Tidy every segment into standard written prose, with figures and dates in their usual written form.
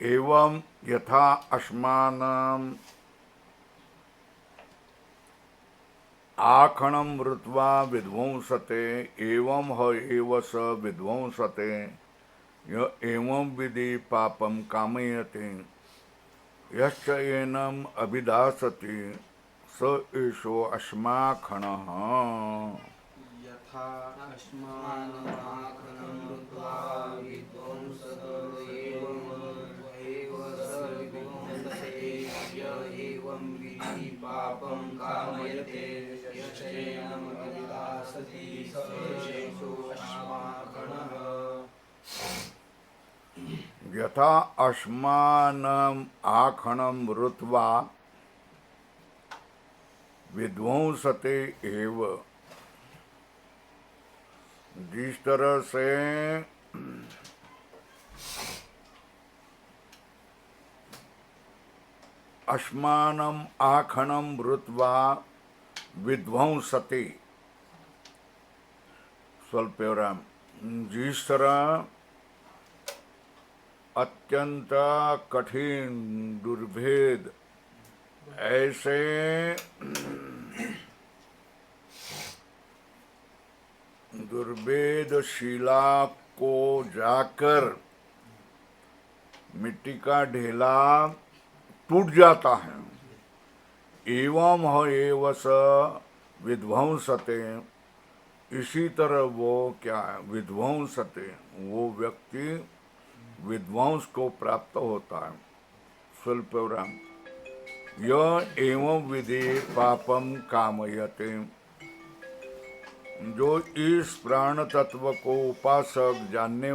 एवं यथा अस्मानम् आखणं मृत्वा विध्वंसते एवं ह एव स विध्वंसते य एवं विधि पापं कामयते यश्च एनम् अभिदासति स एषो अस्माखणः। यथा अस्मानमाखनं कृत्वा विध्वंसत एव स विध्वंसते य एवं विधि पापं कामयते यश्चैनमभिलाषति स एषोऽस्माकणः। यथा अस्मानम् आखणं मृत्वा विध्वंसते एव, जिस तरह से अस्मानम आखणम मृत्वा विध्वंसते, स्वल्पविराम, जिस तरह अत्यंत कठिन दुर्भेद ऐसे दुर्भेद शिला को जाकर मिट्टी का ढेला टूट जाता है, एवं ह एव स विध्वंसते, इसी तरह वो क्या है, विध्वंसते, वो व्यक्ति विध्वंस को प्राप्त होता है। स्वल्पविराम, यह एवं विधि पापम कामयते, जो इस प्राण तत्व को उपासक जानने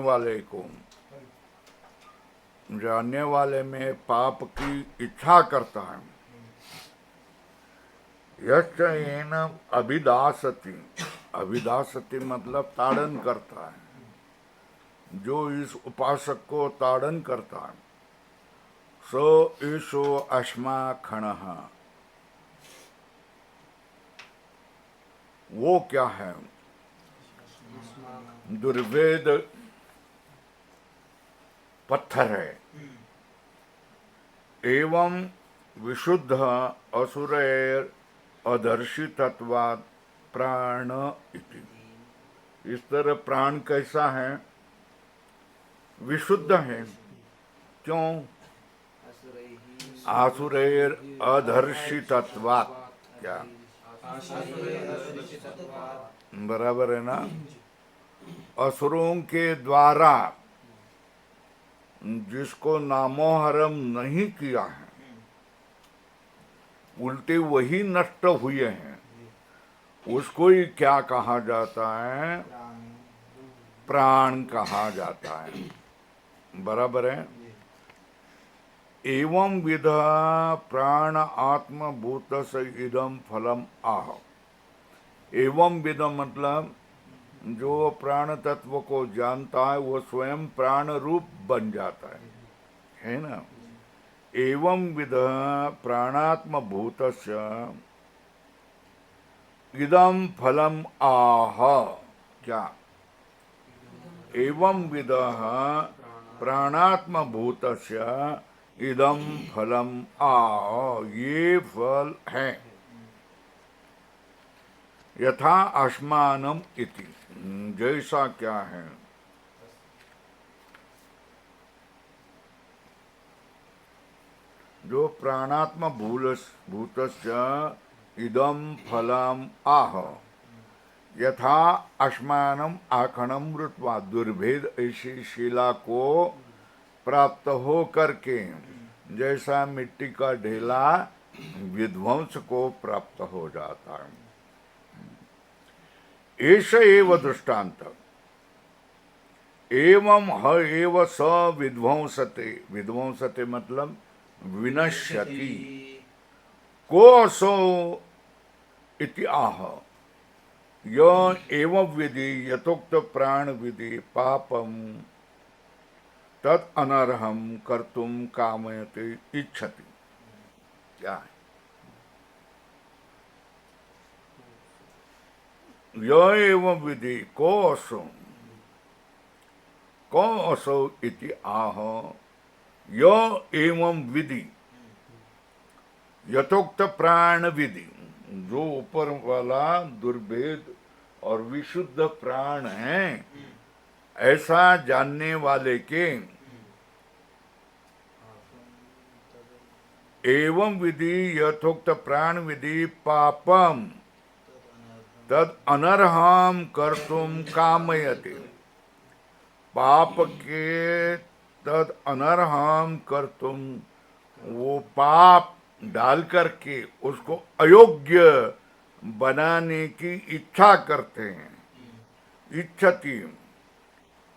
वाले में पाप की इच्छा करता है, यश्च एनम् अभिदासति, अभिदासति मतलब ताड़न करता है, जो इस उपासक को ताड़न करता है, सो ईशो अस्माखणः, वो क्या है, दुर्भेद पत्थर है। एवं विशुद्ध असुरैर अदर्शितत्वात् प्राण इति, इस तरह प्राण कैसा है, विशुद्ध है। क्यों? आसुरैर अदर्शितत्वात्, क्या बराबर है ना? असुरों के द्वारा जिसको नामोहरम नहीं किया है, उल्टे वही नष्ट हुए हैं, उसको ही क्या कहा जाता है, प्राण कहा जाता है। बराबर है। एवं विध प्राण आत्मभूत से इदम फलम आह, एवं विध मतलब जो प्राण तत्व को जानता है वो स्वयं प्राण रूप बन जाता है ना? एवं विध प्राणात्म भूतस्य इदम फलम आह, क्या? एवं विद प्राणात्म भूतस्य इदम फलम आह, ये फल है। यथा अस्मानम इति, जैसा क्या है, जो प्राणात्म भूतस्य इदम फलम आह, यथा अस्मानम आखणम मृत्वा, दुर्भेद ऐसी शिला को प्राप्त हो करके जैसा मिट्टी का ढेला विध्वंस को प्राप्त हो जाता है। एष एव दृष्टांत, एवं ह एव स विध्वंसते, विध्वंसते मतलब विनश्यति, को असो इति आह, य एवं विधि यथोक्त प्राण विधि पापम तत् अनर्हम कर्तुम कामयते इच्छति। क्या है? य एवं विधि को असो इति आह, यो एवं विधि, यथोक्त प्राण विधि, जो ऊपर वाला दुर्भेद और विशुद्ध प्राण है, ऐसा जानने वाले के एवं विधि यथोक्त प्राण विधि पापम तद अनर्हम कर्तुम कामयते, पाप के तद अनर्हम कर्तुम, वो पाप डाल करके उसको अयोग्य बनाने की इच्छा करते हैं। इच्छति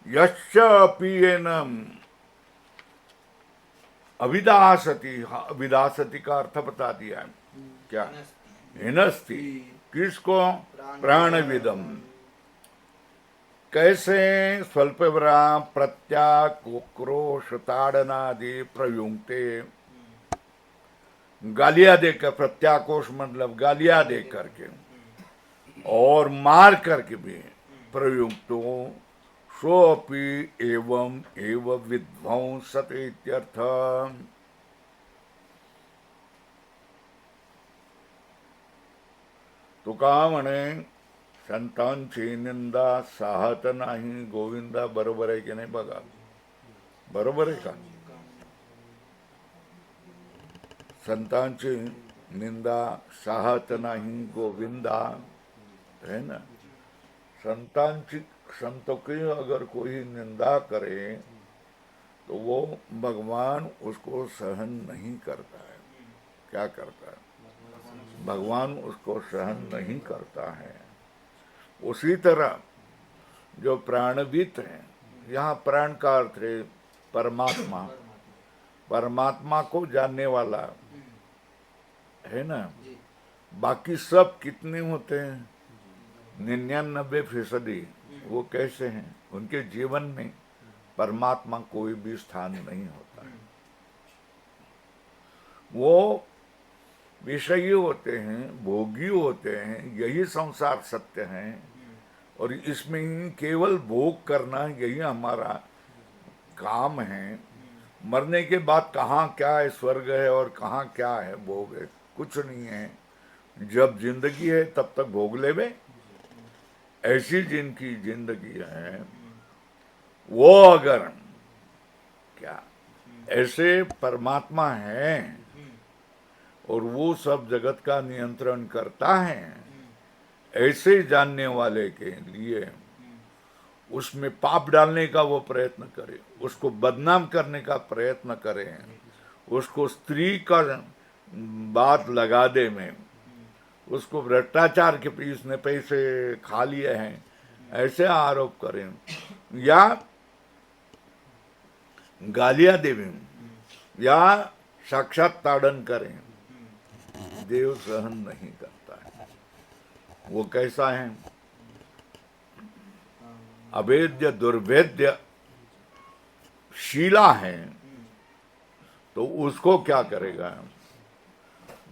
यश्च अपीयनम अविदासति, अविदासति का अर्थ बता दिया है क्या? हिनस्ति, किसको? प्राणविदम। कैसे? स्वल्पवरा प्रत्याक्रोश ताड़नादि प्रयुक्ते, गालियां देकर, प्रत्याक्रोश मतलब गालियां दे करके और मार करके भी प्रयुक्तो सोपि एवं एव विध्वंसत इत्यर्थ। तुका म्हणे संतांची निंदा साहत नाही गोविंदा, बरोबर आहे की नाही बघा, बरोबर आहे का? संतांची निंदा साहत नहीं गोविंदा, है ना? संतांची, संतों की अगर कोई निंदा करे तो वो भगवान उसको सहन नहीं करता है। क्या करता है? भगवान उसको सहन नहीं करता है। उसी तरह जो प्राणवित हैं, यहाँ प्राण का अर्थ है परमात्मा, परमात्मा को जानने वाला है ना। बाकी सब कितने होते हैं? 99% वो कैसे हैं? उनके जीवन में परमात्मा कोई भी स्थान नहीं होता है। वो विषयी होते हैं, भोगी होते हैं, यही संसार सत्य है और इसमें ही केवल भोग करना यही हमारा काम है। मरने के बाद कहाँ क्या है, स्वर्ग है और कहाँ क्या है, भोग है, कुछ नहीं है। जब जिंदगी है तब तक भोग लेवे, ऐसी जिनकी जिंदगी है वो अगर क्या ऐसे परमात्मा है और वो सब जगत का नियंत्रण करता है, ऐसे जानने वाले के लिए उसमें पाप डालने का वो प्रयत्न करे, उसको बदनाम करने का प्रयत्न करें, उसको स्त्री का बात लगा दे में, उसको भ्रष्टाचार के इसने पैसे खा लिए हैं ऐसे आरोप करें या गालियां देवें या साक्षात ताड़न करें, देव सहन नहीं करता है। वो कैसा है? अवेद्य दुर्वेद्य शीला है, तो उसको क्या करेगा?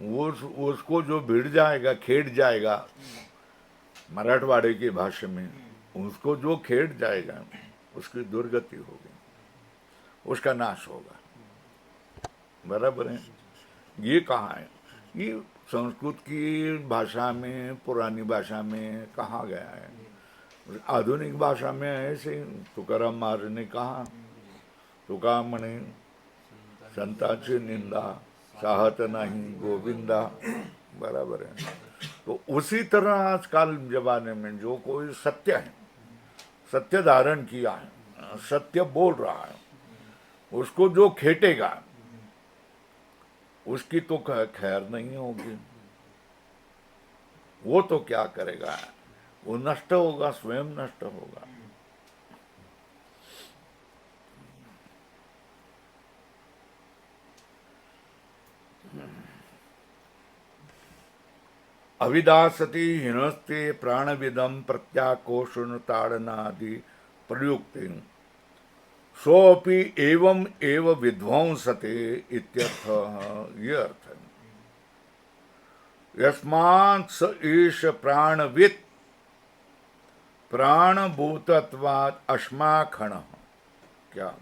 उसको जो भिड़ जाएगा, खेड़ जाएगा, मराठवाड़े की भाषा में उसको जो खेड़ जाएगा उसकी दुर्गति होगी, उसका नाश होगा। बराबर है? ये कहाँ है? ये संस्कृत की भाषा में, पुरानी भाषा में कहा गया है। आधुनिक भाषा में ऐसे तुकाराम महाराज ने कहा, तुका म्हणे संतांची निंदा चाहत नहीं गोविंदा, बराबर है। तो उसी तरह आजकल जमाने में जो कोई सत्य है, सत्य धारण किया है, सत्य बोल रहा है, उसको जो खेटेगा उसकी तो खैर नहीं होगी। वो तो क्या करेगा? वो नष्ट होगा, स्वयं नष्ट होगा। अविदासति हिनस्ते प्राणविदम प्रत्याकोषण ताड़नादि प्रयुक्ति सोपि एवं एव विध्वंसते इत्यर्थ। ये अर्थ है। यस्मात् स एष प्राणवित् प्राणभूतत्वात् अस्माखण। क्या?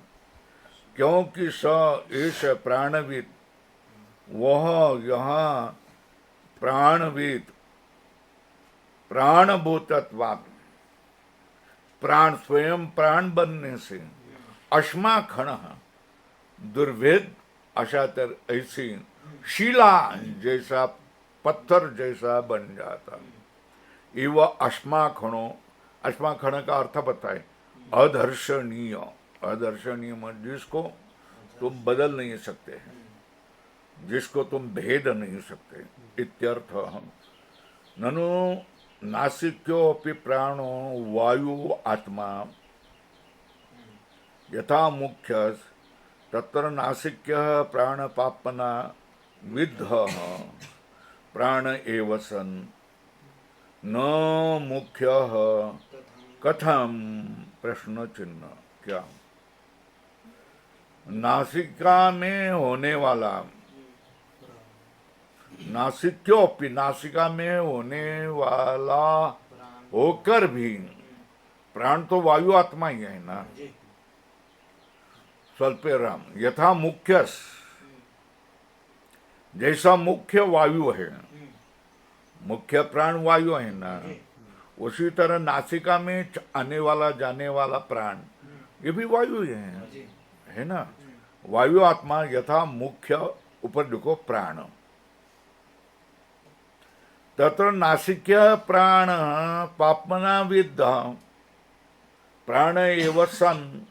क्योंकि स एष प्राणविद, वह यहाँ प्राणविद, प्राणभूतत्वात्, प्राण स्वयं प्राण बनने से, अश्मा खण दुर्भेद अशा तर ऐसी शिला जैसा पत्थर जैसा बन जाता। इव अश्मा खणों, अश्मा खण का अर्थ बताए अदर्शनीय, अदर्शनीय मत जिसको तुम बदल नहीं सकते हैं, जिसको तुम भेद नहीं सकते, इत्यर्थ। ननु नासिक्योऽपि प्राणो वायु आत्मा यथा मुख्यस् तत्र नासिक्यः प्राणपाप्पना विद्धः प्राण एव सन् न मुख्यः कथम, प्रश्न चिन्ह। क्या नासिका में होने वाला, नासिक्योऽपि, नासिका में होने वाला होकर भी, प्राण तो वायु आत्मा ही है ना, स्वल्पेराम यथा मुख्यस, जैसा मुख्य वायु है, मुख्य प्राण वायु है ना, उसी तरह नासिका में आने वाला जाने वाला प्राण ये भी वायु ही है ना। वायु आत्मा यथा मुख्य, ऊपर देखो प्राण, तत्र नासिक्य प्राण पाप्मना विद्ध प्राण एव सन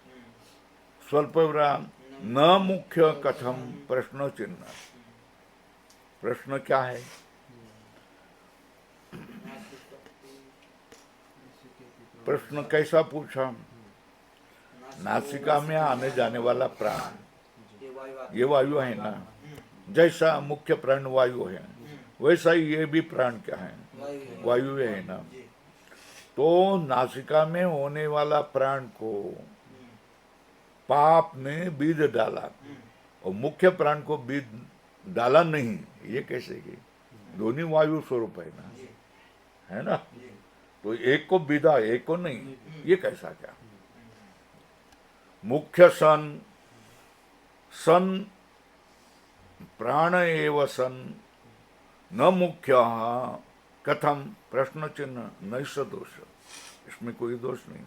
स्वल्पविराम न मुख्य कथम, प्रश्न चिन्ह। प्रश्न क्या है? प्रश्न कैसा पूछा? नासिका में आने जाने वाला प्राण ये वायु है ना, जैसा मुख्य प्राण वायु है वैसा ही ये भी प्राण क्या है, वायु है ना। तो नासिका में होने वाला प्राण को पाप ने बीज डाला और मुख्य प्राण को बीज डाला नहीं, ये कैसे की? दोनों वायु स्वरूप है ना, है ना। तो एक को बीधा एक को नहीं, ये कैसा क्या? मुख्य सन, सन प्राण एव सन न मुख्य कथम, प्रश्न चिन्ह। नैष दोष, इसमें कोई दोष नहीं।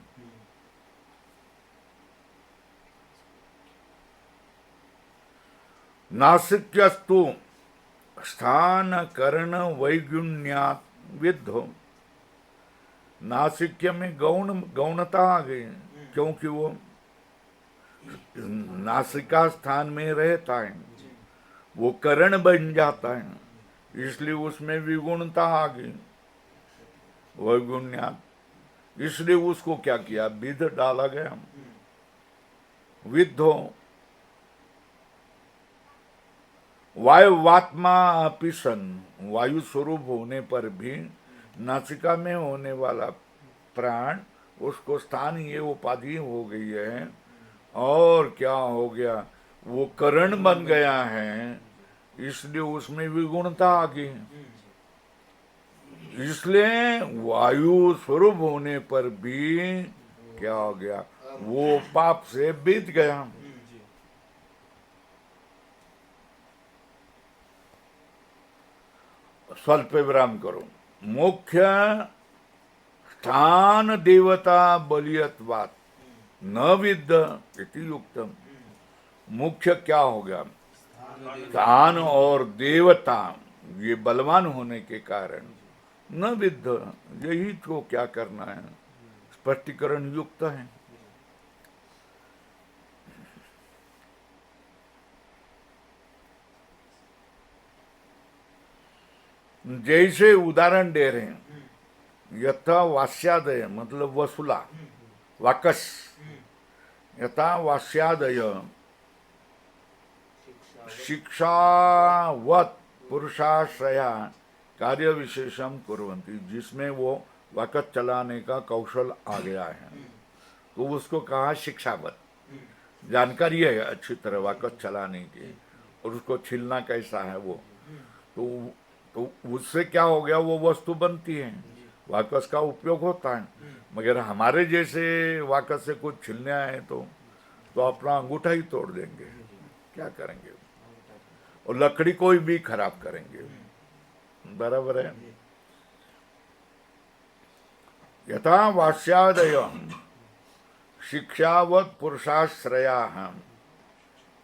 नासिक्यस्तु स्थान कर्ण वैगुण्यात् विद्धो, नासिक्य में गौणता आ गई क्योंकि वो नासिका स्थान में रहता है, वो करण बन जाता है, इसलिए उसमें विगुणता आ गई, वैगुण्यात्, इसलिए उसको क्या किया? विध डाला गया। विद्धो वायुवात्मा अपि सन, वायु स्वरूप होने पर भी नासिका में होने वाला प्राण, उसको स्थान ये उपाधि हो गई है, और क्या हो गया? वो करण बन गया है, इसलिए उसमें विगुणता आ गई। इसलिए वायु स्वरूप होने पर भी क्या हो गया? वो पाप से बीत गया। स्वल्प विराम करो। मुख्य स्थान देवता बलियत्वात् न विद्ध इति युक्तम। मुख्य क्या हो गया? स्थान और देवता, ये बलवान होने के कारण न विद्ध, यही तो क्या करना है, स्पष्टीकरण युक्त है। जैसे उदाहरण दे रहे हैं, यथा वास्यादय मतलब वसुला, वाकस, यथा वास्यादय शिक्षावत पुरुषाश्रया कार्य विशेषम कुर्वन्ति, जिसमें वो वाकस चलाने का कौशल आ गया है, तो उसको कहा शिक्षावत, जानकारी है अच्छी तरह वाकस चलाने की, और उसको छीलना कैसा है वो, तो उससे क्या हो गया? वो वस्तु बनती है, वाकस का उपयोग होता है। मगर हमारे जैसे वाकस से कुछ छीलने आए तो तो अपना अंगूठा ही तोड़ देंगे, क्या करेंगे, और लकड़ी को भी खराब करेंगे। बराबर है। यथा वास्यादय शिक्षावत पुरुषाश्रया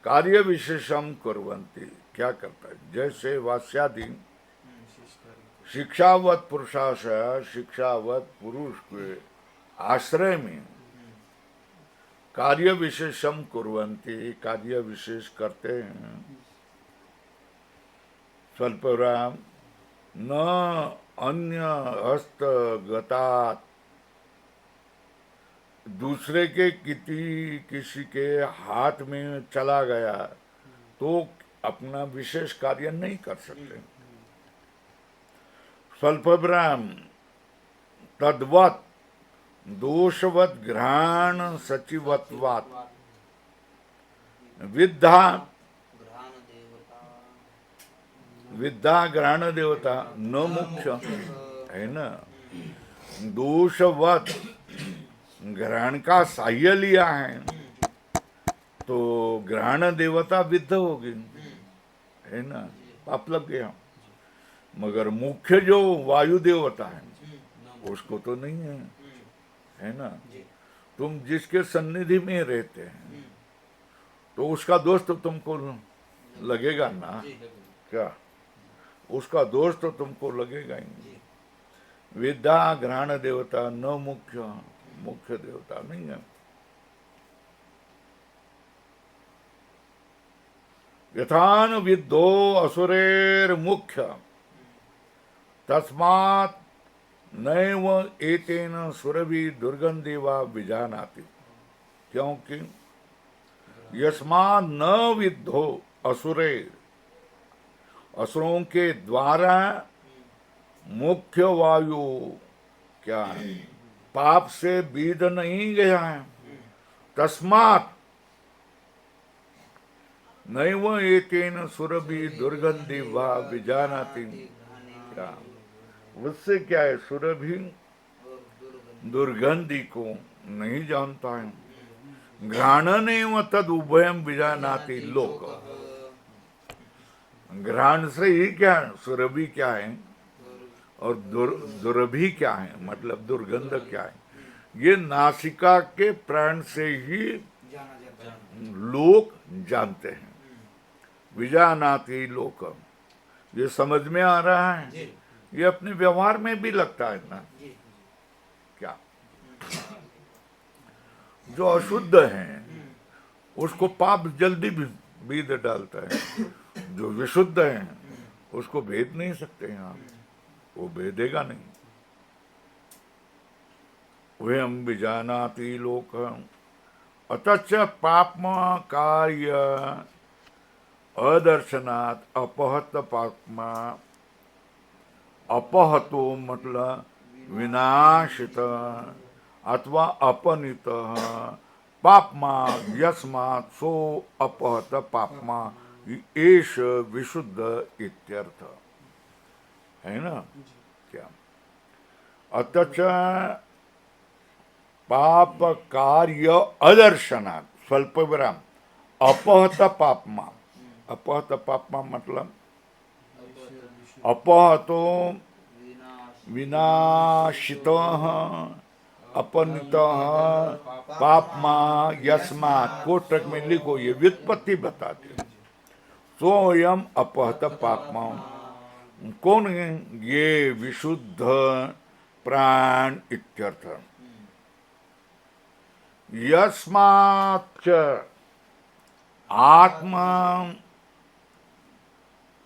कार्य विशेषम कुर्वन्ति। क्या करता है, जैसे वास्यादि शिक्षावत पुरुषाश्रय, शिक्षावत पुरुष के आश्रय में कार्य विशेषम कुर्वन्ति, कार्य विशेष करते हैं। स्वल्पराम न अन्य हस्तगतात, दूसरे के किसी के हाथ में चला गया तो अपना विशेष कार्य नहीं कर सकते। स्वल्पराम तद्वत दोषवत घ्राण सचिवत्वात् विद्धा घ्राण देवता न मुख्य है ना। दोषवत घ्राण का साह्य लिया है तो घ्राण देवता विद्ध होगी, है ना, पाप लग गया। मगर मुख्य जो वायु देवता है उसको तो नहीं है, है ना। तुम जिसके सन्निधि में रहते हैं तो उसका दोष तो तुमको लगेगा ना, क्या, उसका दोष तो तुमको लगेगा ही। विद्या घ्राण देवता न मुख्य देवता नहीं है। यथान विद्धो असुरेर मुख्य तस्मात् नैव एतेन सुरभि दुर्गंधि वा विजानाति। क्योंकि यस्मात् न विद्धो असुरेर, असुरों के द्वारा मुख्य वायु क्या पाप से बीध नहीं गया है। तस्मात् नैव एतेन सुरभि दुर्गंधि वा विजानाति। क्या उससे क्या है, सुरभि दुर्गंधि को नहीं जानता है। घ्राणनेव तद उभयम विजानाति लोक। घ्राण से ही क्या है, सुरभि क्या है और दुर्भि क्या है, मतलब दुर्गंध क्या है, ये नासिका के प्राण से ही लोग जानते हैं। विजानाति लोक, ये समझ में आ रहा है, ये अपने व्यवहार में भी लगता है ना। क्या जो अशुद्ध है उसको पाप जल्दी बीध डालता है, जो विशुद्ध है उसको भेद नहीं सकते हैं आप, वो भेदेगा नहीं। वे हम विजानाति लोक अतच पापम कार्य अदर्शनात् अपहत पापमा। अपहतो मतलब विनाशित अथवा अपनित, पापमा यस्मात् सो अपहत पापमा एष विशुद्ध इत्यर्थ है ना। क्या अतच पाप कार्य अदर्शनात्, स्वल्प विराम, अपहत पापमा। अपहत पापमा मतलब अपहतो विनाशित अपनित पापमा यस्मात्। कोष्ठक में लिखो, ये व्युत्पत्ति बताते। सोयम अपहत पापमा कौन है, ये विशुद्ध प्राण इत्यर्थ। यस्माच्च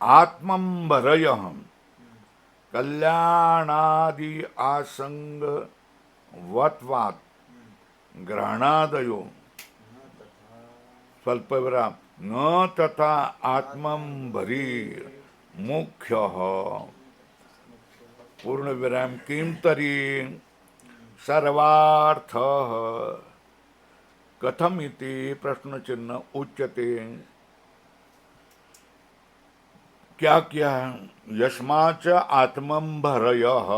आत्मंबरयः कल्याणादि आसंग वत्वात् ग्रहणादयो स्वल्प विराम न तथा आत्मंबरी मुख्यः पूर्ण विराम किंतरी सर्वार्थः कथम इति प्रश्न चिन्ह उच्यते। क्या क्या यस्माच आत्मंभरयः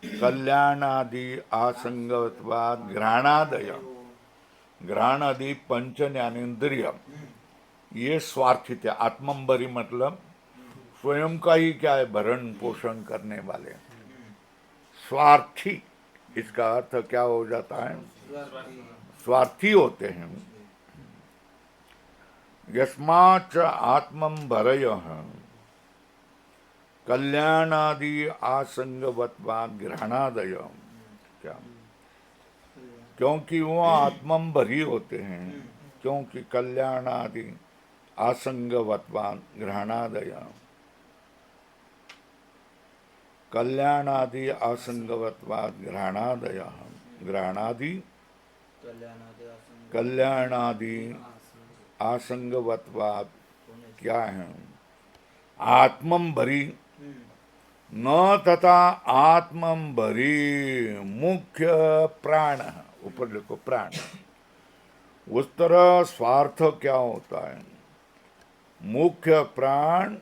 कल्याणादि आसंगत्वात् घ्राणादय घ्राण आदि पंच ज्ञानेन्द्रिय ये स्वार्थी थे। आत्मंबरी मतलब स्वयं का ही क्या है, भरण पोषण करने वाले। स्वार्थी इसका अर्थ क्या हो जाता है, स्वार्थी होते हैं। यस्माच्च आत्मंबरयः कल्याणादि आसंगवत्वात् ग्रहणादय, क्या, क्योंकि वो आत्मंबरी होते हैं, क्योंकि कल्याणादि आसंगवत्वात् ग्रहणादय, कल्याणादि आसंगवत्वात् ग्रहणादय, ग्रहणादि कल्याणादि आसंगवत्वात् क्या है, आत्मंबरी न तथा आत्मंबरी मुख्य प्राण, ऊपर लिखो प्राण। उस तरह स्वार्थ क्या होता है, मुख्य प्राण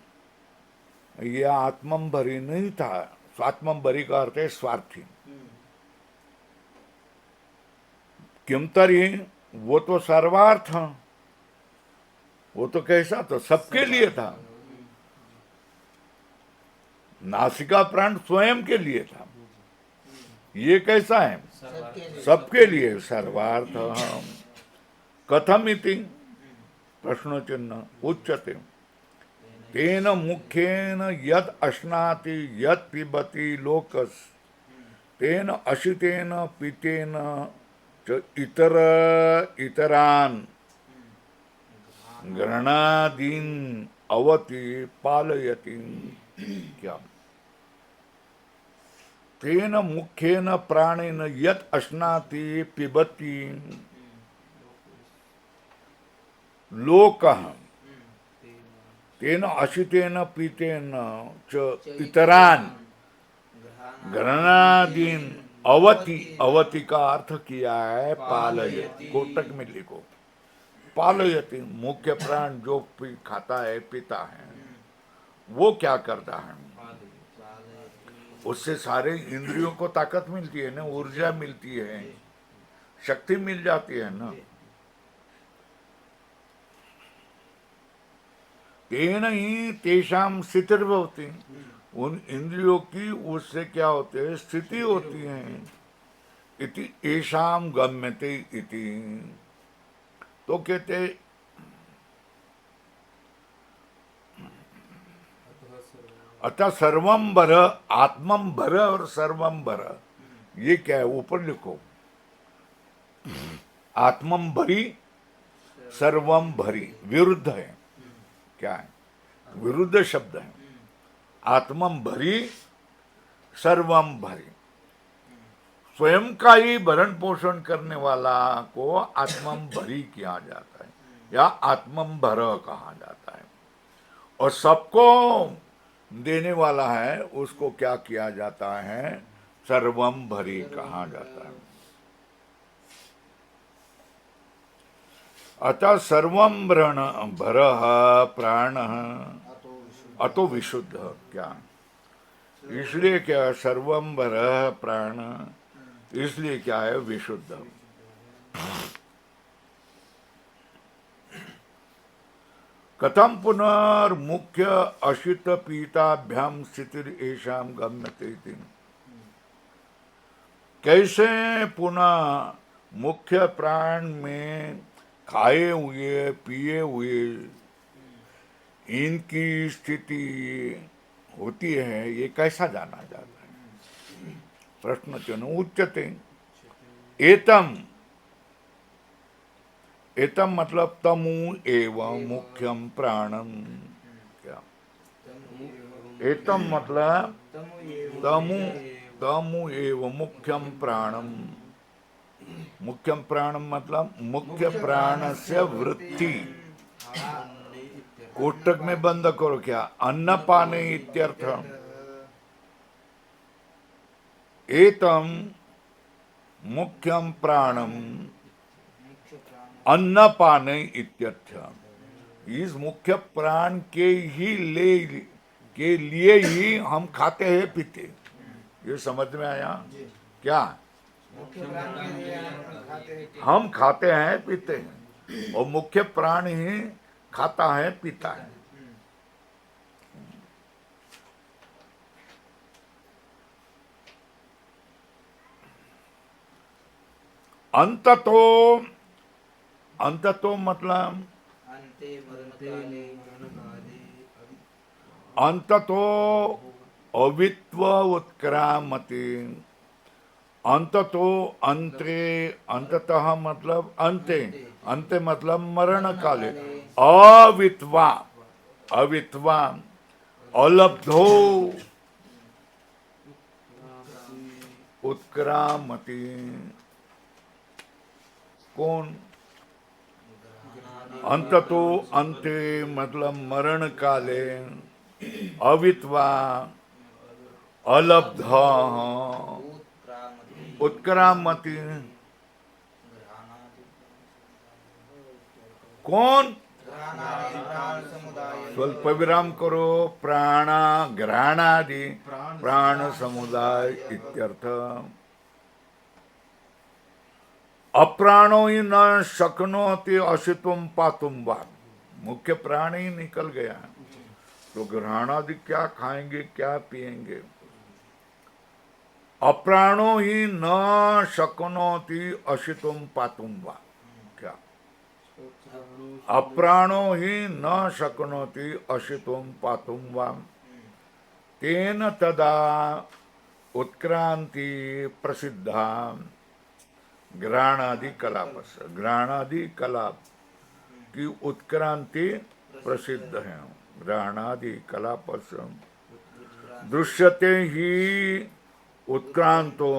ये आत्मंबरी नहीं था। आत्मंबरी का अर्थ है स्वार्थी। किमतरी, वो तो सर्वार्थ, वो तो कैसा था, सबके लिए था। नासिका प्राण स्वयं के लिए था, ये कैसा है, सबके लिए। सर्वार्थ कथम इति प्रश्न चिन्ह उच्यते, तेन मुख्येन यद अश्नाति यद पिबति लोकस, तेन अशितेन पीतेन च इतरान ग्रहणादीन अवति पालयति, क्या, तेन मुख्येन प्राणेन यत अश्नाति पिबति लोकः, तेन अशितेन पीतेन च इतरान ग्रहणादीन अवति, अवति का अर्थ किया है पालयति। कोटक में लिखो पालयति, मुख्य प्राण जो खाता है पीता है, वो क्या करता है, उससे सारे इंद्रियों को ताकत मिलती है ना, ऊर्जा मिलती है, शक्ति मिल जाती है ना। तेन ही तेषाम स्थितिर्भवति, उन इंद्रियों की उससे क्या होते है, स्थिति होती है। इति एषाम गम्यते इति, तो कहते अतः सर्वंबर, आत्मंबर और सर्वंबर ये क्या है, ऊपर लिखो आत्मंबरी सर्वंभरी विरुद्ध है, क्या है, विरुद्ध शब्द है। आत्मंभरी सर्वंभरी, स्वयं का ही भरण पोषण करने वाला को आत्मंभरी किया जाता है या आत्मंभर कहा जाता है, और सबको देने वाला है उसको क्या किया जाता है, सर्वंभरी कहा जाता है। अतः सर्वंभरण भर प्राण अतो विशुद्ध, क्या, इसलिए क्या सर्वंभर प्राण, इसलिए क्या है विशुद्ध। कथम पुनर्मुख्य अशित पीताभ्याम स्थितिर एषाम गम्यते, कैसे पुनः मुख्य प्राण में खाए हुए पिए हुए इनकी स्थिति होती है, ये कैसा जाना जाता है। प्रश्न चिन्ह उच्यते, एतम, एतम मतलब तमु एवं मुख्यम प्राणम, क्या, एतम मतलब तमु, तमु एवं मुख्यम प्राणम, मुख्यम प्राणम मतलब मुख्य प्राण से वृत्ति, कोष्टक में बंद करो, क्या, अन्न पाने इत्यर्थ। एतम मुख्यम प्राणम अन्न पाने इत्यर्थ, इस मुख्य प्राण के लिए ही हम खाते हैं पीते। ये समझ में आया क्या, मुख्य प्राण के लिए हम खाते हैं हम खाते हैं पीते हैं, और मुख्य प्राण ही खाता है पीता है। अंततो, अंततो मतलब अंते मरण काले अंततो अवित्व उत्क्रामति। अंततो अंते, अंततः मतलब अंते, अंते मतलब मरण काले, अवित्वा, अवित्वा अलब्धो उत्क्रामति। कौन? अंततो अंते मतलब मरण काले, अवित्वा अलब्ध उत्क्रामति। कौन? प्राण समुदाय स्वल्प विराम करो। प्राणा घ्राणादि प्राण समुदाय इत्यर्थ। अप्राणो ही न शक्नोति अशितुम पातुम वा। मुख्य प्राण ही निकल गया, तो घ्राणादि क्या खाएंगे, क्या पिएंगे? अप्राणो ही न शक्नोति अशितुम पातुम वा। क्या? अप्राणो ही न शक्नोति अशितुम पातुम वा। तेन तदा उत्क्रांति प्रसिद्धा घ्राणादि कलापस। घ्राणादि कलाप की उत्क्रांति प्रसिद्ध है। घ्राणादि कलापस दृश्यते ही उत्क्रांतो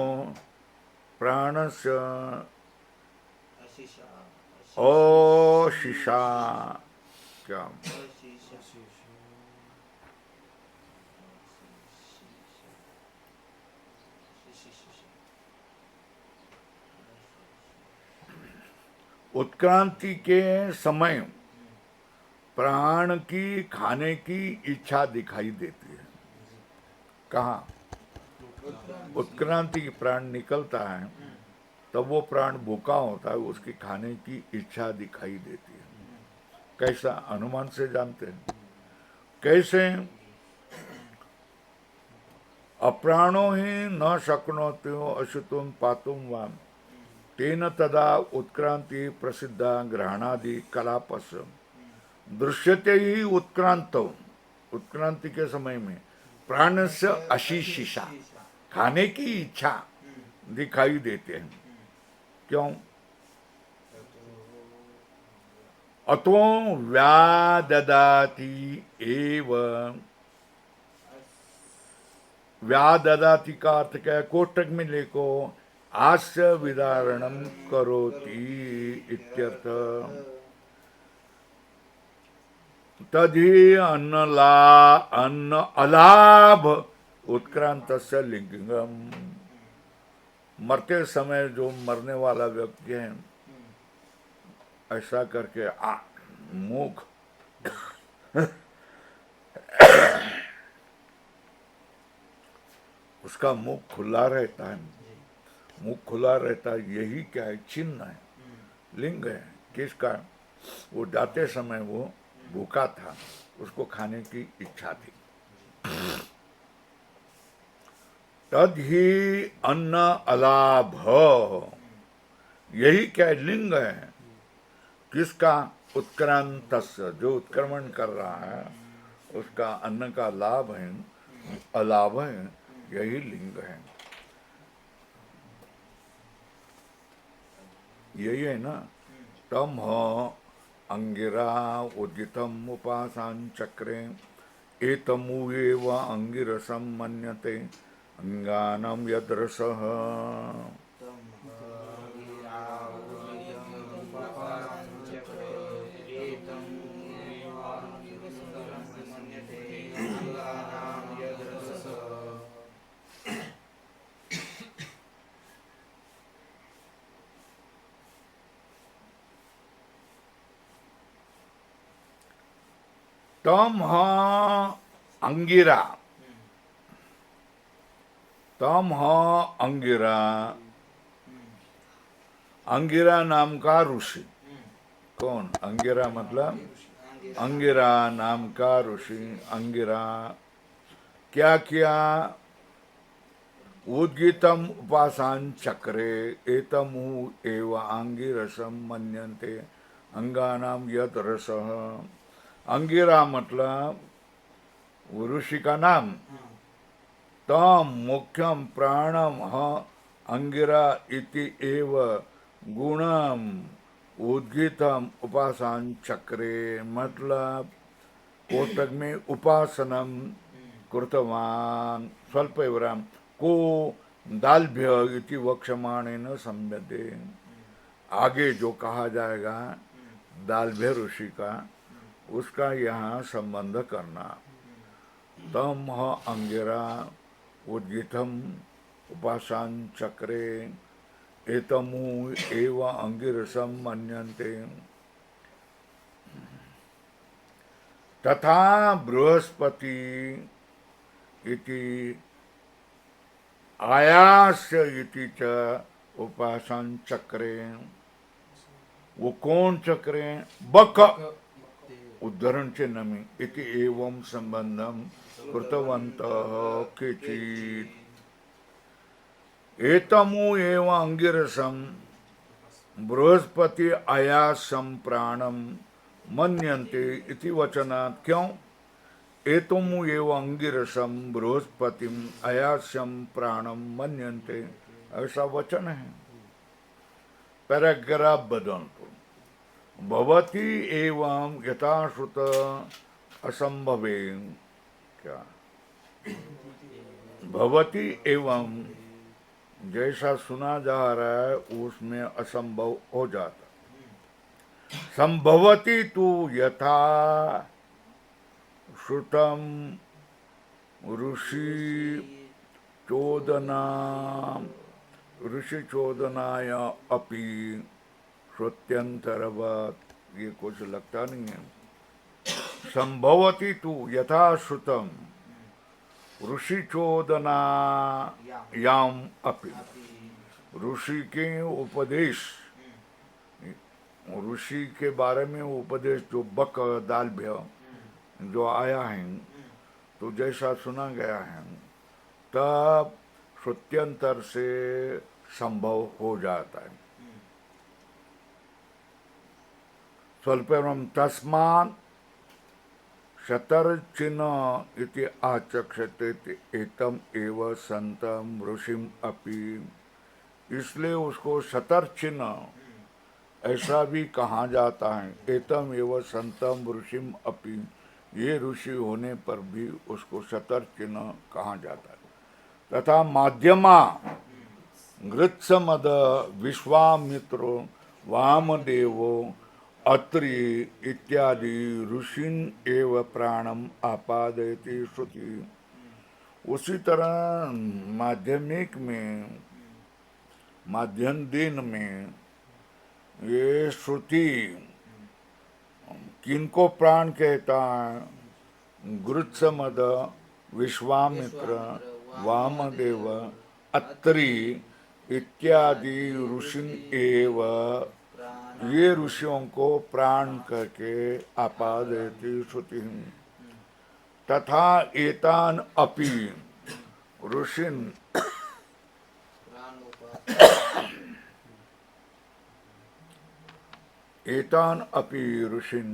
प्राणस्य अशिषा। क्या? उत्क्रांति के समय प्राण की खाने की इच्छा दिखाई देती है। कहाँ? उत्क्रांति की प्राण निकलता है तब वो प्राण भूखा होता है, उसकी खाने की इच्छा दिखाई देती है। कैसा? अनुमान से जानते हैं। कैसे? अप्राणो ही न शक्नोति अशुतुम पातुम वाम तेन तदा उत्क्रांति प्रसिद्धा घ्राणादि कलापस दृश्यते ही उत्क्रांत। उत्क्रांति के समय में प्राण से अशिशिषा, खाने की इच्छा दिखाई देते हैं। क्यों? अतो व्याददाति एव। व्याददाति का अर्थ क्या है? कोष्टक में लिखो आस्य विदारणम करोति इत्यर्थ। तदि अन्न अलाभ उत्क्रांतस्य लिंगम। मरते समय जो मरने वाला व्यक्ति है, ऐसा करके मुख उसका मुख खुला रहता है, मुख खुला रहता है। यही क्या है? चिन्ह है, लिंग है। किसका? वो जाते समय वो भूखा था, उसको खाने की इच्छा थी। तद ही अन्न अलाभ, यही क्या? लिंग है। किसका? उत्क्रांतस्य, जो उत्क्रमण कर रहा है उसका अन्न का लाभ है, अलाभ है, यही लिंग है। यही है ना। तम अंगिरा उदितम उपासान चक्रे एतमुएव अंगिरसम मन्यते अंगानम यद्रसः। तम अंगिरा, तम अंगिरा अंगिरा नाम का ऋषि। कौन? अंगिरा मतलब अंगिरा नाम का ऋषि। अंगिरा क्या किया? उद्गीतम उपासान चक्रे एतमु एव अंगिरसम मन्यन्ते अंगानाम यद रसः। अंगिरा मतलब ऋषि का नाम। तम मुख्यम प्राणम ह अंगिरा इति एव गुणम उद्गीतम उपासन चक्रे मतलब कोटक में उपासनम कृतवान स्वल्प विराम को दालभ्य इति वक्षमाणेन सम्यते। आगे जो कहा जाएगा दालभ्य ऋषि का, उसका यहाँ संबंध करना। तम अंगिरा उद्गीतम उपासन चक्रे एतमु एव अंगिरसम मन्यन्ते तथा बृहस्पति इति आयास्य इति च उपासन चक्रे। वो कौन चक्रे? बक उद्धरण चिन्ह में इति एवं संबंधम कृतवन्तः केचित्। एतमु एव अंगिरसम बृहस्पति आयासम प्राणम मन्यन्ते इति वचनात्। क्यों? एतमु एव अंगिरसम बृहस्पतिम आयासम प्राणम मन्यन्ते, ऐसा वचन है। पैराग्राफ बदंतु भवति एवं यथाश्रुत असंभवे। क्या? भवति एवं जैसा सुना जा रहा है उसमें असंभव हो जाता। संभवति तु यथा श्रुतम ऋषि चोदनाय अपि श्रुत्यंतरवत्। ये कुछ लगता नहीं है। संभवति तु यथा श्रुतम ऋषि चोदनायाम अपि। ऋषि के उपदेश, ऋषि के बारे में उपदेश जो बक दालभ्य जो आया है, तो जैसा सुना गया है तब श्रुत्यंतर से संभव हो जाता है। स्वल्पम तस्मात् शतर्चिन्ह इति आचक्षते एतम एव संतम ऋषिम अपि। इसलिए उसको शतर्चिन्ह ऐसा भी कहा जाता है। एतम एव संतम ऋषिम अपि, ये ऋषि होने पर भी उसको शतर्चिन्ह कहा जाता है। तथा माध्यमा घृत्समद विश्वामित्रो वामदेवो अत्रि इत्यादि ऋषिन एव प्राणम आपादयति श्रुति। उसी तरह माध्यमिक में, माध्यम दिन में ये श्रुति किनको प्राण कहता है? घृत्समद विश्वामित्र वामदेव अत्रि इत्यादि ऋषिन एव, ये ऋषियों को प्राण करके आपादयति श्रुति। तथा एतान अपि ऋषिन एतान अपि ऋषिन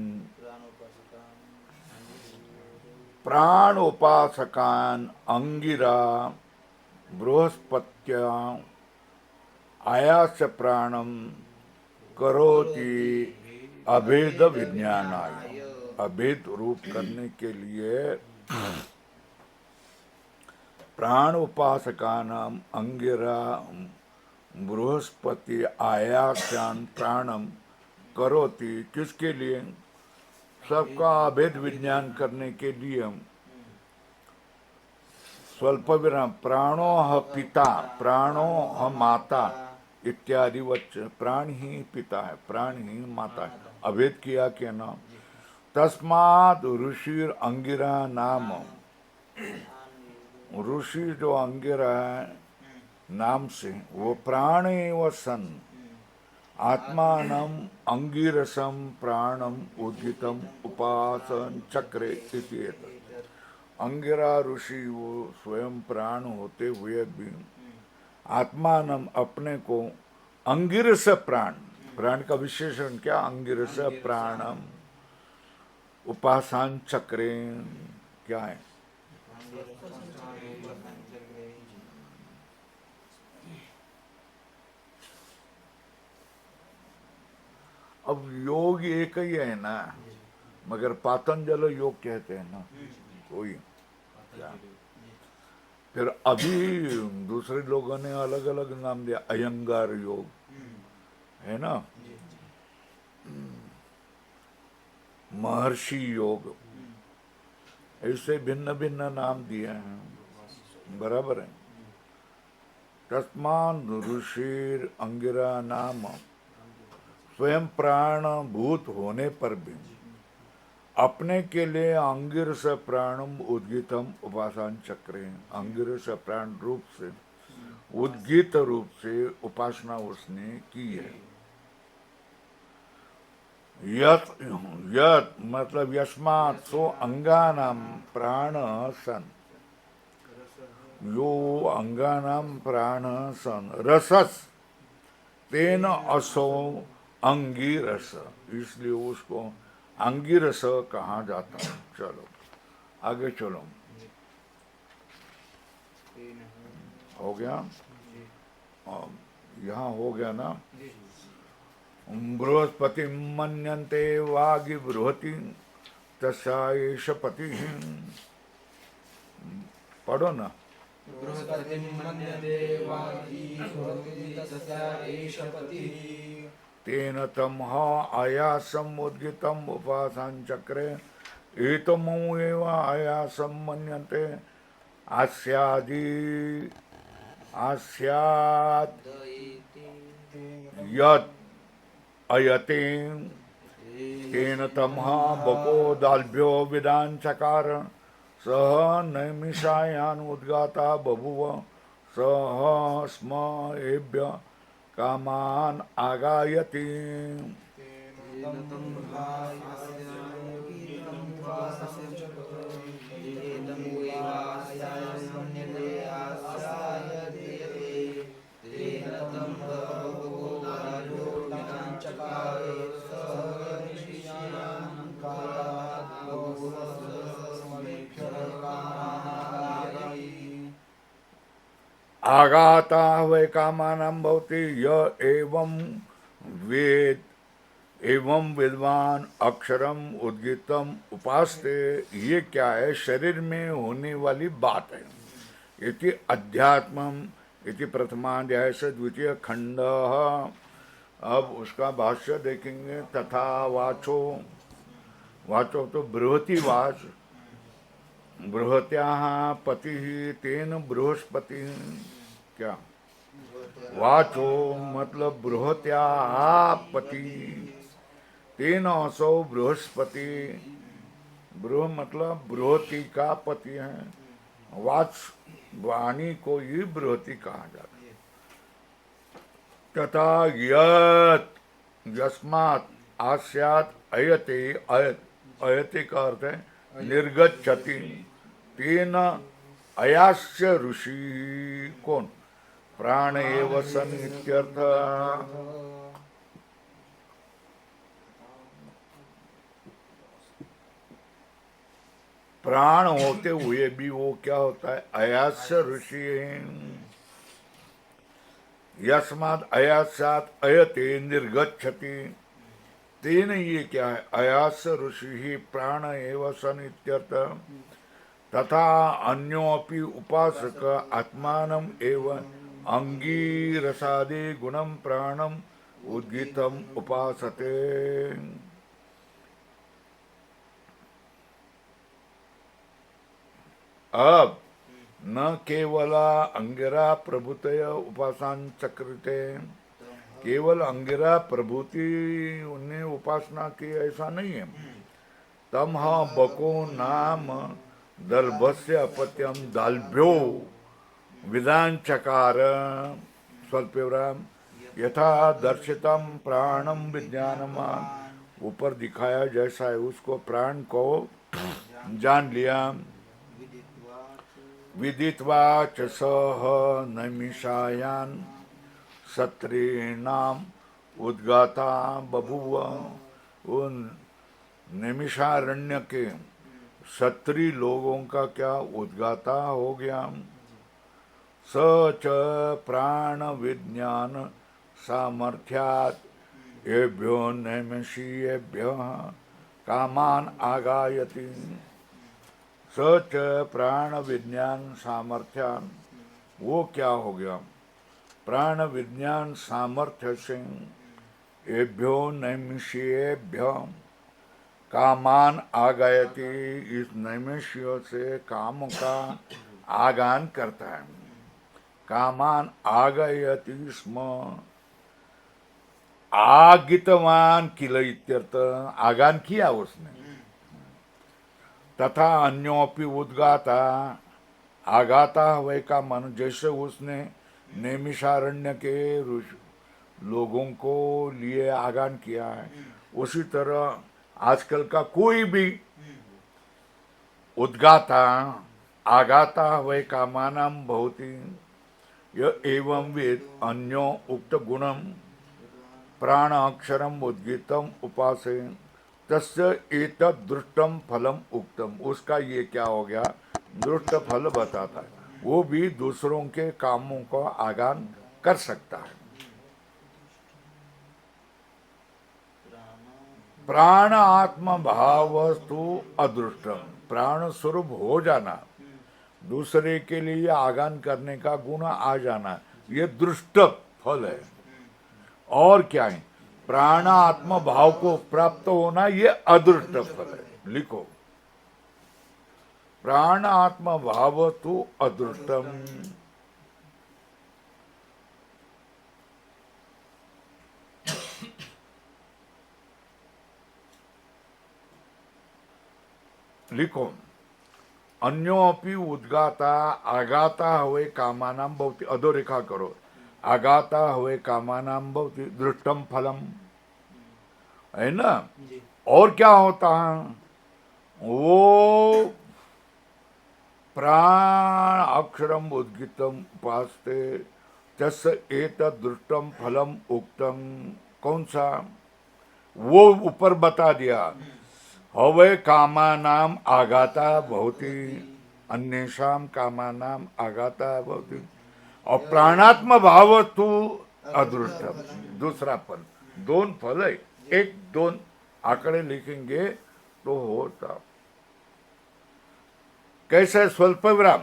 प्राण उपासकान अंगिरा बृहस्पत्या आयास प्राणम करोति अभेद विज्ञानाय। अभेद रूप करने के लिए प्राण उपासका नाम अंगिरा बृहस्पति आयास्यान प्राणम करोति। किसके लिए? सबका अभेद विज्ञान करने के लिए। स्वल्प विराम प्राणो ह पिता, प्राणो ह माता इत्यादि वचन। प्राण ही पिता है, प्राण ही माता है। अभेद किया क्या नाम? तस्माद ऋषि अंगिरा नाम। ऋषि जो अंगिरा है नाम से, वो प्राण एव सन आत्मानम अंगिरसम प्राणम उद्गितम उपासन चक्रे इति एतत्। अंगिरा ऋषि वो स्वयं प्राण होते हुए भी आत्मानम अपने को अंगिरस प्राण, प्राण का विशेषण क्या? अंगिरस प्राणम उपासन चक्रे क्या है? अब योग एक ही है ना, मगर पातंजल योग कहते हैं ना, वही क्या? फिर अभी दूसरे लोगों ने अलग अलग नाम दिया, अयंगार योग है ना, महर्षि योग, ऐसे भिन्न भिन्न नाम दिए हैं, बराबर है। तस्मान ऋषिर अंगिरा नाम, स्वयं प्राण भूत होने पर भी अपने के लिए अंगिरस प्राणम उद्गीतम उपासन चक्रे, अंगिरस प्राण रूप से उद्गीत रूप से उपासना उसने की है। यत यत मतलब यस्मात् सो अंगानाम प्राण सन, यो अंगानाम प्राण सन रसस तेन असो अंगिरस, इसलिए उसको अंगिरस कहा जाता है। चलो आगे चलो, हो गया, यहाँ हो गया ना। बृहस्पति मन्यन्ते वागि बृहति तस्या एष पति, पढ़ो ना। बृहस्पतिं मन्यते वागी बृहति तस्या एष पतिः। तेन तम आयासम उद्गितम उपासन चक्रे एतमो एव आयासम मन्यन्ते आस्यादि आस्यात् यत् अयते तेन तमः बको दाल्भ्यो विदान चकार सह नैमिषायान उद्गाता बभुव सह स्म एभ्य कामान आगायति। आगाता वै कामानां भवति य एवं वेद एवं विद्वान अक्षरम उद्गीतम उपासते। ये क्या है? शरीर में होने वाली बात है। इति अध्यात्मम इति प्रथमाध्याय से द्वितीय खंड। अब उसका भाष्य देखेंगे। तथा वाचो, वाचो तो बृहति वाच, बृहत्याः पतिः तेन बृहस्पति, क्या? वाचो मतलब बृहत्याः पति, तेन असौ बृहस्पति, बृह मतलब बृहति का पति है, वाच वाणी को ही बृहति कहा जाता है। तथा यत यस्मात् आस्यात् अयते, अयते का अर्थ है निर्गच्छति, तेन अयास्य ऋषि, कौन? प्राण एव सन इत्यर्थ। प्राण होते हुए भी वो क्या होता है? अयास्य ऋषि। यस्मात् अयास्यात् अयते निर्गच्छति, तेन ये क्या है? अयास्य ऋषि ही प्राण एव सन इत्यर्थ। तथा अन्योपि उपासक आत्मानम एव अंगीरसादि गुणम प्राणम उद्गीतम उपासते। अब न केवला अंगिरा प्रभुतय उपासन चक्रते, केवल अंगिरा प्रभुति उन्हें उपासना की ऐसा नहीं है। तम बको नाम दर्भस्य अपत्यम दाल्भ्यो विदान चकार, स्वल्पविराम यथा दर्शितम प्राणम विज्ञानमान, ऊपर दिखाया जैसा है उसको प्राण को जान लिया। विदित्वा च सह नैमिषायान क्षत्रिणाम उद्गाता बभूव, उन नैमिषारण्य के क्षत्रिय लोगों का क्या उद्गाता हो गया। स च प्राण विज्ञान सामर्थ्यात् एभ्यो नैमिषीयेभ्यः कामान आगायति। स च प्राण विज्ञान सामर्थ्यान, वो क्या हो गया, प्राण विज्ञान सामर्थ्य से एभ्यो नैमिषीयेभ्य कामान आगायति, इस नैमिष्य से काम का आगान करता है। कामान आगयति स्म, आगितवान किल इत्यर्थ, आगान किया उसने। तथा अन्योपि उद्गाता, आगाता हुए का मन, जैसे उसने नैमिषारण्य के लोगों को लिए आगान किया है, उसी तरह आजकल का कोई भी उद्गाता आगाता हुए कामानाम भवति, यह एवं वेद अन्यो उक्त गुणम प्राण अक्षरम उद्गीतम उपासे तस्य एतत् दृष्टम फलम उक्तम, उसका ये क्या हो गया, दृष्ट फल बताता है, वो भी दूसरों के कामों को आगान कर सकता है। प्राण आत्म भावस्तु अदृष्टम, प्राण स्वरूप हो जाना, दूसरे के लिए आगान करने का गुण आ जाना, ये दृष्ट फल है। और क्या है, प्राण आत्म भाव को प्राप्त होना, ये अदृष्ट फल है। लिखो, प्राण आत्म भाव तो अदृष्टम। लिखो, अन्योपि उद्गाता आगाता हुए कामानाम भवति, अधोरेखा करो, आगाता हुए कामानाम भवति दृष्टम फलम, है ना। और क्या होता है, वो प्राण अक्षरम उद्गीतम उपासते तस्य एतत् दृष्टम फलम उक्तम, कौन सा, वो ऊपर बता दिया, हवे कामानाम आगाता भवति, अन्येषाम कामानाम आगाता भवति, और प्राणात्म भाव तो अदृष्टम, दूसरा फल, दोन फल है, एक दोन आंकड़े लिखेंगे तो होता। कैसे, स्वल्प विराम,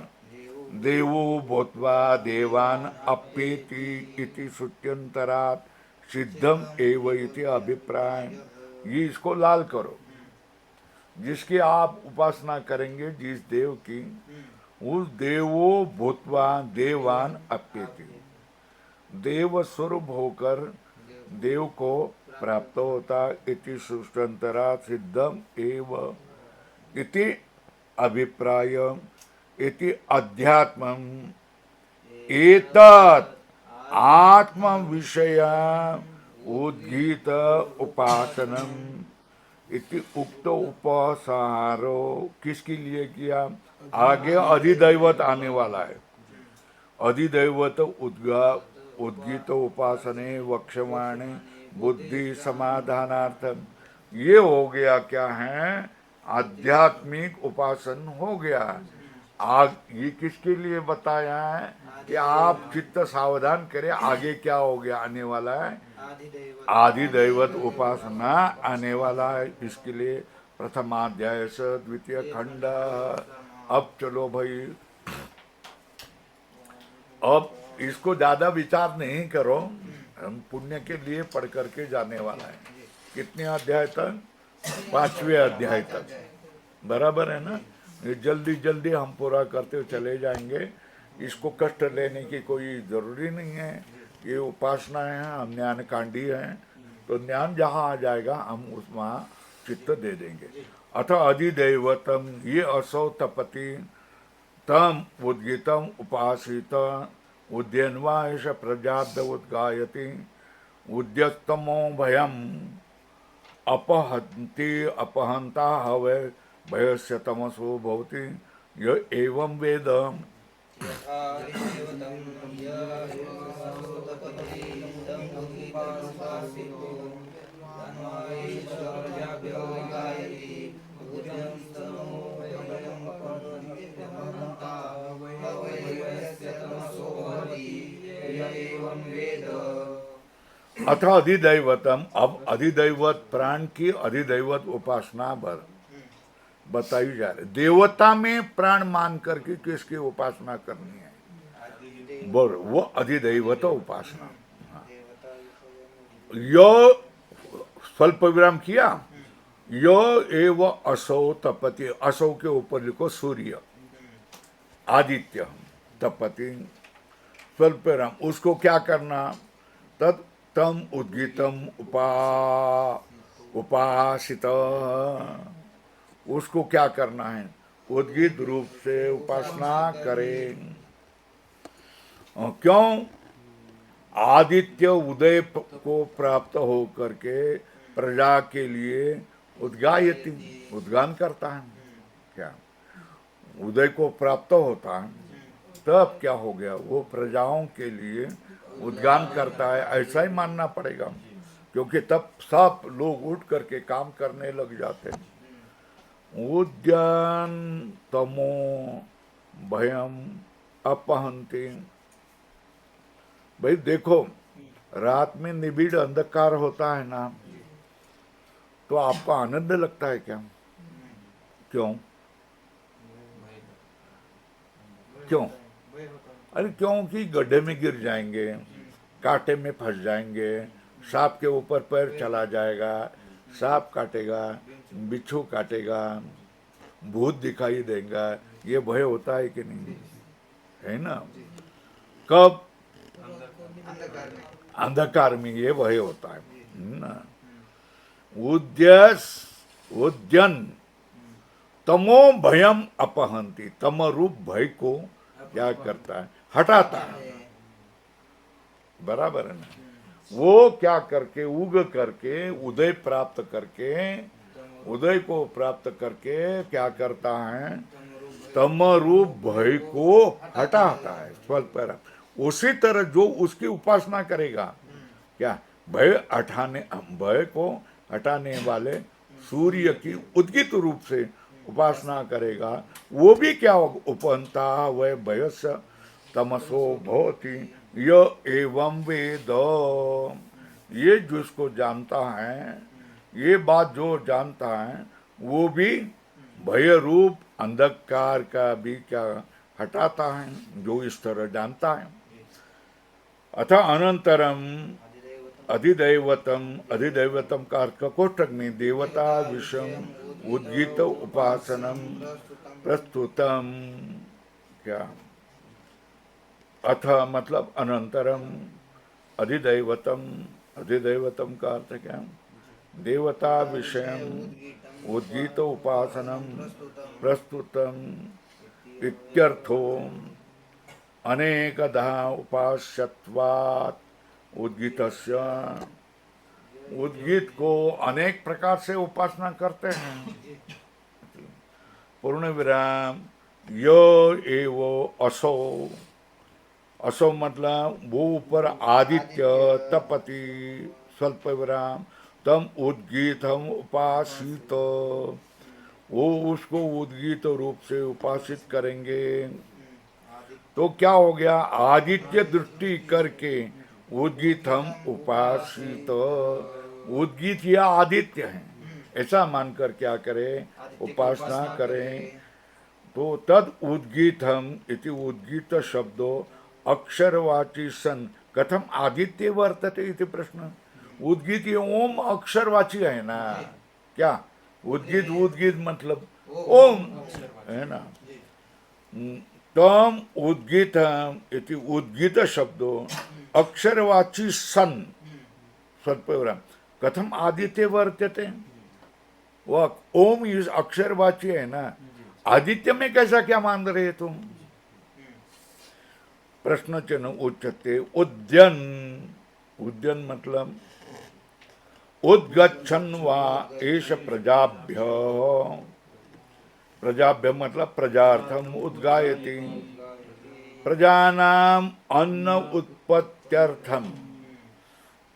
देवो भूत्वा देवान अप्येति इति श्रुत्यंतरात् सिद्धम एव इति अभिप्राय, ये इसको लाल करो, जिसकी आप उपासना करेंगे, जिस देव की, उस देवो भूत्वा देवान अप्येति, देव स्वरूप होकर देव को प्राप्त होता, इति श्रुत्यंतरा सिद्धम एव इति अभिप्राय, इति अध्यात्मम एतत् आत्म विषय उद्गीत उपासनम इति उक्त उपसारो, किसके लिए किया, आगे अधिदैवत आने वाला है, अधिदैवत उद्गीत उपासने वक्षमाणे बुद्धि समाधानार्थम, ये हो गया क्या है, आध्यात्मिक उपासन हो गया। ये किसके लिए बताया है कि आप चित्त सावधान करें, आगे क्या हो गया, आने वाला है, आदिदैवत उपासना आने वाला है, इसके लिए प्रथमाध्याय से द्वितीय खंड। अब चलो भाई, अब इसको ज्यादा विचार नहीं करो, हम पुण्य के लिए पढ़ करके जाने वाला है। कितने अध्याय तक, 5वें अध्याय तक, बराबर है ना। ये जल्दी जल्दी हम पूरा करते चले जाएंगे, इसको कष्ट लेने की कोई जरूरी नहीं है। ये उपासना है, हम ज्ञान कांडी है, तो ज्ञान जहाँ आ जाएगा हम उसमें चित्त दे देंगे। अथ अधिदैवतम, ये असौ तपति तम उद्गीतम उपासित उद्यन्वायश प्रजाब्द उद्गायति उद्यस्तमो भयम अपहन्ति अपहंता हवे भयस्य तमसो भवति य एवं वेद। यथा देवतं य एवमसोतपति तं उपासितो तन्वायेष प्रजाभ्यो गायति उद्यं स्तनो वयं पन्था वैवस्य तमसो भवति य एवं वेद। अथ अधिदैवतम, अब अधिदैवत प्राण की अधिदैवत उपासना बताई जा रही। देवता में प्राण मान करके किसकी उपासना करनी है, बोल वो अधिदैवत उपासना। यो स्वल्प विराम किया, यो एव असौ तपति, असौ के ऊपर लिखो सूर्य आदित्य तपति स्वल्प विराम, उसको क्या करना, तद तम उद्गीतम उपासित, उसको क्या करना है, उद्गीत रूप से उपासना करें। क्यों, आदित्य उदय को प्राप्त हो करके प्रजा के लिए उद्गायति, उद्गान करता है। क्या उदय को प्राप्त होता है तब क्या हो गया, वो प्रजाओं के लिए उद्गान करता है, ऐसा ही मानना पड़ेगा, क्योंकि तब सब लोग उठ करके काम करने लग जाते हैं। उद्यान तमो भयम अपहंति, भाई देखो रात में निबिड़ अंधकार होता है ना, तो आपको आनंद लगता है क्या, क्यों क्यों, अरे क्योंकि गड्ढे में गिर जाएंगे, कांटे में फंस जाएंगे, सांप के ऊपर पैर चला जाएगा, सांप काटेगा, बिच्छू काटेगा, भूत दिखाई देगा, ये भय होता है कि नहीं, है ना। कब, अंधकार में ये भय होता है ना। उद्यन तमो भयम अपहंति, तम रूप भय को क्या करता है, हटाता है, बराबर है ना। वो क्या करके उग करके उदय प्राप्त करके, उदय को प्राप्त करके क्या करता है, तम रूप भय को हटाता है स्वल्प। उसी तरह जो उसकी उपासना करेगा, क्या भय हटाने, भय को हटाने वाले सूर्य की उद्गित रूप से उपासना करेगा, वो भी क्या उपहंता वह भयस्य तमसो भवति य एवं वेद। ये जिसको जानता है, ये बात जो जानता है, वो भी भय रूप अंधकार का भी क्या हटाता है, जो इस तरह जानता है। अथ अनंतरम अधिदैवतम, अधिदैवतम का अर्थ कोष्ठक में देवता विषम उद्गीत उपासनम प्रस्तुतम, क्या अथ मतलब अनंतरम, अधिदैवतम, अधिदैवतम का अर्थ क्या, देवता विषयम उद्गीत उपासनम प्रस्तुतम इत्यर्थो अनेकधा उपास्यत्वात् उद्गीतस्य, उद्गीत को अनेक प्रकार से उपासना करते हैं। पूर्ण विराम यो एवो असो, असो मतलब वो ऊपर आदित्य तपति स्वल्प विराम तम उद्गीत हम उपासित, वो उसको उद्गीत रूप से उपासित करेंगे। तो क्या हो गया, आदित्य दृष्टि करके उद्गीत हम उपासित, उद्गीत या आदित्य है ऐसा मानकर क्या करें, उपासना करें। तो तद उद्गीतम इति उद्गीत शब्दो अक्षरवाची सन कथम आदित्य वर्तते इति प्रश्न। उद्गीत ये ओम अक्षरवाची है ना, क्या उद्गीत, उद्गीत मतलब ओम है ना। तम उद्गीत इति उद्गीत शब्दो अक्षरवाची सन स्वल्पविराम कथम आदित्य वर्तते, वह ओम इस अक्षरवाची है ना, आदित्य में कैसा क्या मान रहे तुम। प्रश्न चिन्ह उच्चते उद्यन, उद्यन मतलब उद्गच्छन् वा एष प्रजाभ्य, प्रजाभ्य मतलब प्रजार्थम उद्गायति, प्रजानाम अन्न उत्पत्त्यर्थम,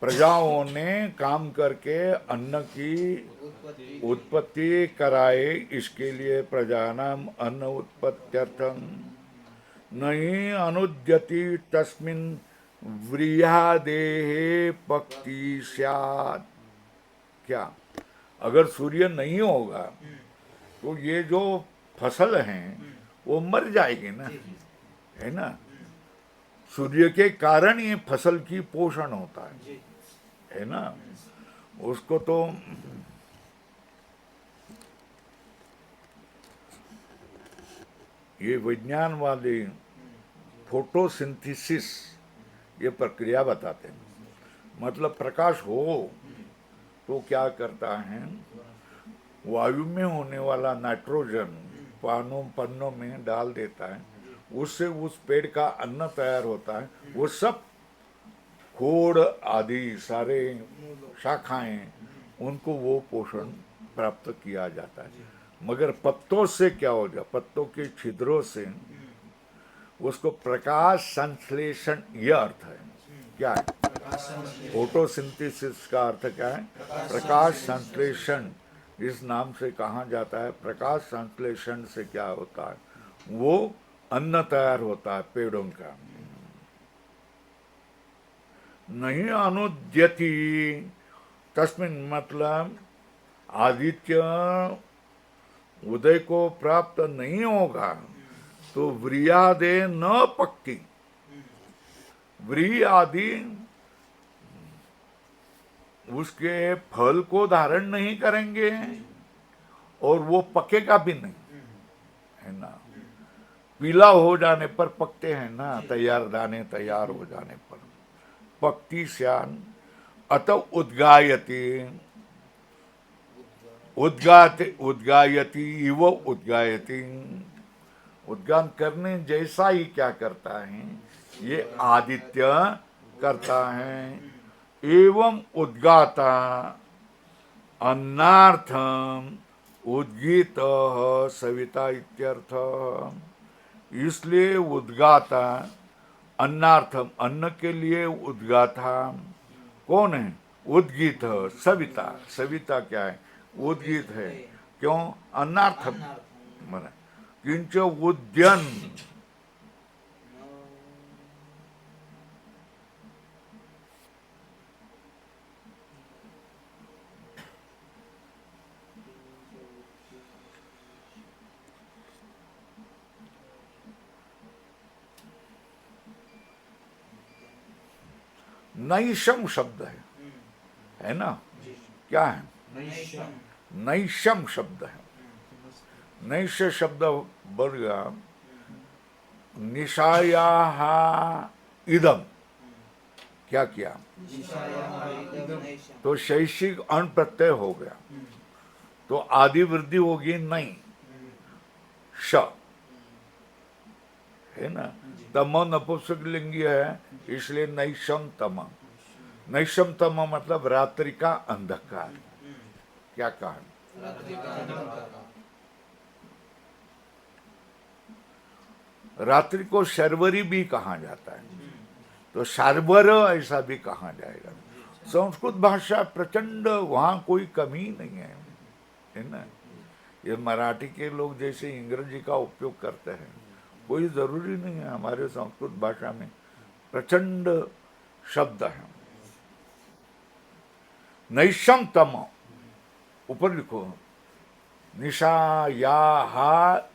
प्रजाओं ने काम करके अन्न की उत्पत्ति उत्पत्ति कराए, इसके लिए प्रजानाम अन्न उत्पत्त्यर्थम नहीं अनुद्यति तस्मिन् व्रीहादेहे पक्ति स्यात्। क्या अगर सूर्य नहीं होगा तो ये जो फसल हैं वो मर जाएगी ना, है ना। सूर्य के कारण ये फसल की पोषण होता है ना। उसको तो ये विज्ञान वाले फोटोसिंथेसिस ये प्रक्रिया बताते हैं। मतलब प्रकाश हो तो क्या करता है, वायु में होने वाला नाइट्रोजन पन्नों में डाल देता है, उससे उस पेड़ का अन्न तैयार होता है। वो सब खोड़ आदि सारे शाखाएं, उनको वो पोषण प्राप्त किया जाता है। मगर पत्तों से क्या हो जाए, पत्तों के छिद्रों से उसको प्रकाश संश्लेषण, यह अर्थ है। क्या है फोटोसिंथेसिस का अर्थ क्या है? प्रकाश संश्लेषण। इस नाम से कहा जाता है। प्रकाश संश्लेषण से क्या होता है, वो अन्न तैयार होता है पेड़ों का। नहीं अनुद्यति तस्मिन मतलब आदित्य उदय को प्राप्त नहीं होगा तो व्रियादे न पक्ति, व्री आदि उसके फल को धारण नहीं करेंगे और वो पकेगा भी नहीं, है ना। पीला हो जाने पर पकते हैं ना, तैयार दाने तैयार हो जाने पर पक्ति स्यान। अतः उद्गायति, उद्गायति इव उद्गायति, उद्गान करने जैसा ही क्या करता है, ये आदित्य करता है। एवं उद्गाता अन्नार्थम उद्गीत सविता इत्यर्थ। इसलिए उद्गाता अन्नार्थम, अन्न के लिए उद्गाता कौन है? उद्गीत सविता। सविता क्या है? उद्गीत है। क्यों? अन्नार्थम माना किंच उद्यन, नैशम शब्द है ना। क्या है? नैशम शब्द है। नैश शब्द वर्ग निशायाः इदम, क्या किया? तो शैषिक अण प्रत्यय हो गया, तो आदि वृद्धि होगी नहीं, श है ना। तम नपुंसक लिंगी है, इसलिए नैशम तम। नैशम तम मतलब रात्रि का अंधकार। क्या कहा? रात्रि को शर्वरी भी कहा जाता है, तो शार्वर ऐसा भी कहा जाएगा। संस्कृत भाषा प्रचंड, वहाँ कोई कमी नहीं है ना। ये मराठी के लोग जैसे अंग्रेजी का उपयोग करते हैं, कोई जरूरी नहीं है। हमारे संस्कृत भाषा में प्रचंड शब्द है। नैशम तम, ऊपर लिखो निशायाः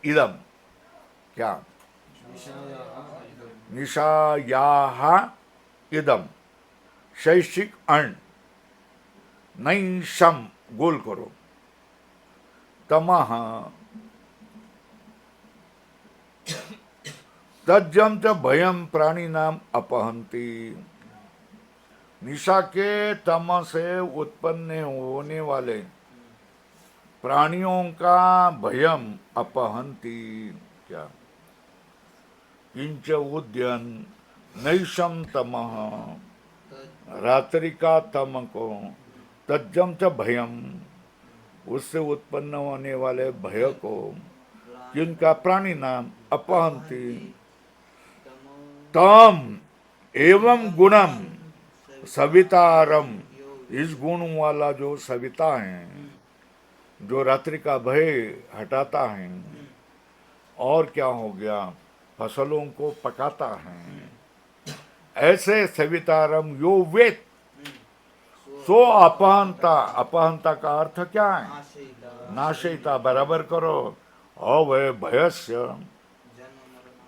इदम। क्या? निशायाः इदम, शैषिक अण, नैशम गोल करो, तमः तज्जम च भयम प्राणी नाम अपहंती। निशा के तम से उत्पन्न होने वाले प्राणियों का भयम अपहंती। क्या? किंच उद्यन नैशम तमः, रात्रि का तम को, तज्जम च भयम, उससे उत्पन्न होने वाले भय को, जिनका प्राणी नाम अपहंती, तम एवं गुणम सवितारम, इस गुण वाला जो सविता है, जो रात्रि का भय हटाता है, और क्या हो गया, फसलों को पकाता है, ऐसे सवितारम यो वेद, सो अपहंता, अपहंता का अर्थ क्या है, नाशयिता, बराबर करो, अवय भयस्य,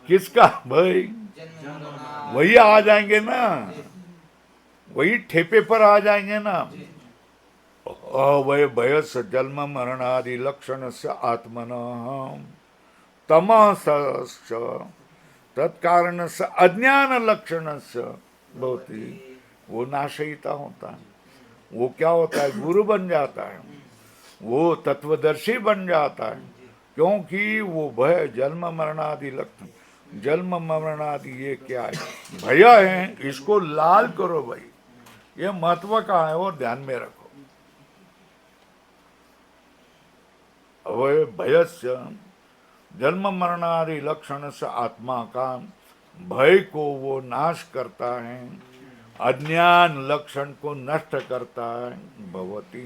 किसका भय, वही आ जाएंगे ना, वही ठेपे पर आ जाएंगे ना, अवय भयस्य जन्म मरणादि लक्षण से आत्मनः तमसश्च तत्कारण से अज्ञान लक्षण से भवति, वो नाशयिता होता है, वो क्या होता है, गुरु बन जाता है, वो तत्वदर्शी बन जाता है, क्योंकि वो भय जन्म मरणादि लक्षण, जन्म मरणादि ये क्या है, भय है, इसको लाल करो भाई, ये महत्व का है और ध्यान में रखो। अवय भयस्य जन्म मरणादि लक्षण से आत्मा का भय को वो नाश करता है, अज्ञान लक्षण को नष्ट करता है, भवती